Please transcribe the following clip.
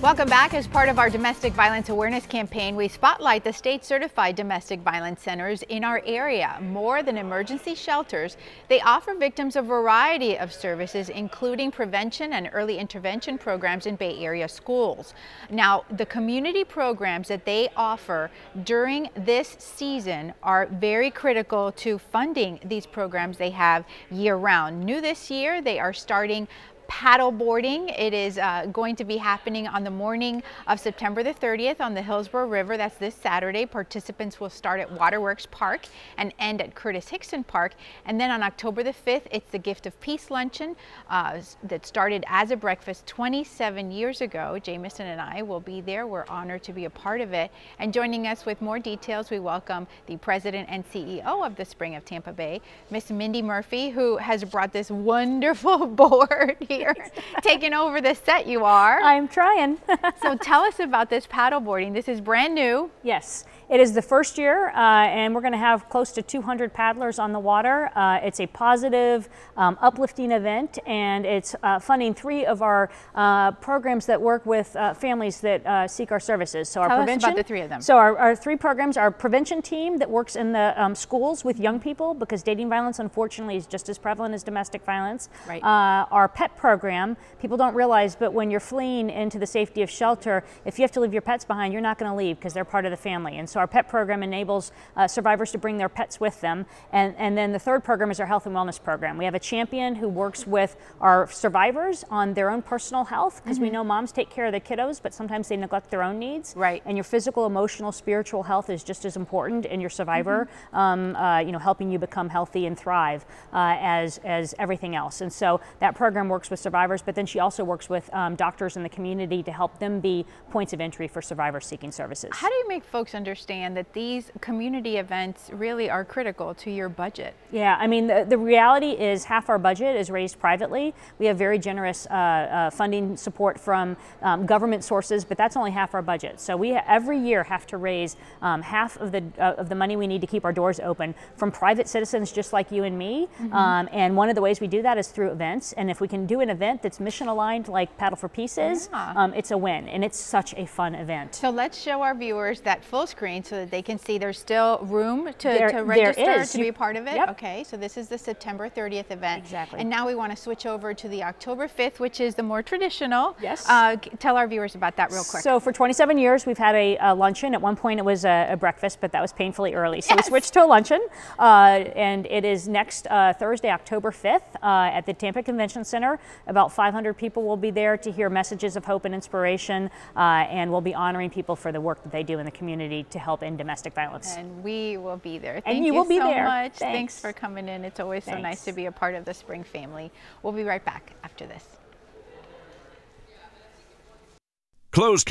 Welcome back. As part of our domestic violence awareness campaign, we spotlight the state-certified domestic violence centers in our area. More than emergency shelters, they offer victims a variety of services, including prevention and early intervention programs in Bay Area schools. Now, the community programs that they offer during this season are very critical to funding these programs they have year-round. New this year, they are starting paddleboarding. It is going to be happening on the morning of September the 30th on the Hillsborough River. That's this Saturday. Participants will start at Waterworks Park and end at Curtis Hickson Park. And then on October the 5th, it's the Gift of Peace luncheon that started as a breakfast 27 years ago. Jamison and I will be there. We're honored to be a part of it. And joining us with more details, we welcome the president and CEO of the Spring of Tampa Bay, Miss Mindy Murphy, who has brought this wonderful board here. Taking over the set, you are. I'm trying. So tell us about this paddleboarding. This is brand new. Yes, it is the first year, and we're going to have close to 200 paddlers on the water. It's a positive, uplifting event, and it's funding 3 of our programs that work with families that seek our services. So tell us about the 3 of them. So our 3 programs, our prevention team that works in the schools with young people, because dating violence, unfortunately, is just as prevalent as domestic violence. Right. Our pet program, people don't realize, but when you're fleeing into the safety of shelter, if you have to leave your pets behind, you're not going to leave because they're part of the family. And so our pet program enables survivors to bring their pets with them. And then the 3rd program is our health and wellness program. We have a champion who works with our survivors on their own personal health, because we know moms take care of the kiddos, but sometimes they neglect their own needs. Right. And your physical, emotional, spiritual health is just as important in your survivor, you know, helping you become healthy and thrive as everything else. And so that program works with survivors, but then she also works with doctors in the community to help them be points of entry for survivors seeking services. How do you make folks understand that these community events really are critical to your budget? Yeah, I mean, the reality is half our budget is raised privately. We have very generous funding support from government sources, but that's only half our budget. So we every year have to raise half of the money we need to keep our doors open from private citizens just like you and me. And one of the ways we do that is through events. And if we can do an event that's mission aligned like Paddle for Peace is, it's a win, and it's such a fun event. So let's show our viewers that full screen so that they can see there's still room to register to be a part of it. Yep. Okay, so this is the September 30th event. Exactly. And now we want to switch over to the October 5th, which is the more traditional. Yes. Tell our viewers about that real quick. So for 27 years we've had a luncheon. At one point it was a breakfast, but that was painfully early. So we switched to a luncheon, and it is next Thursday, October 5th at the Tampa Convention Center. About 500 people will be there to hear messages of hope and inspiration, and we'll be honoring people for the work that they do in the community to help end domestic violence. And we will be there. Thank you so much. Thanks for coming in. It's always so nice to be a part of the Spring family. We'll be right back after this. Closed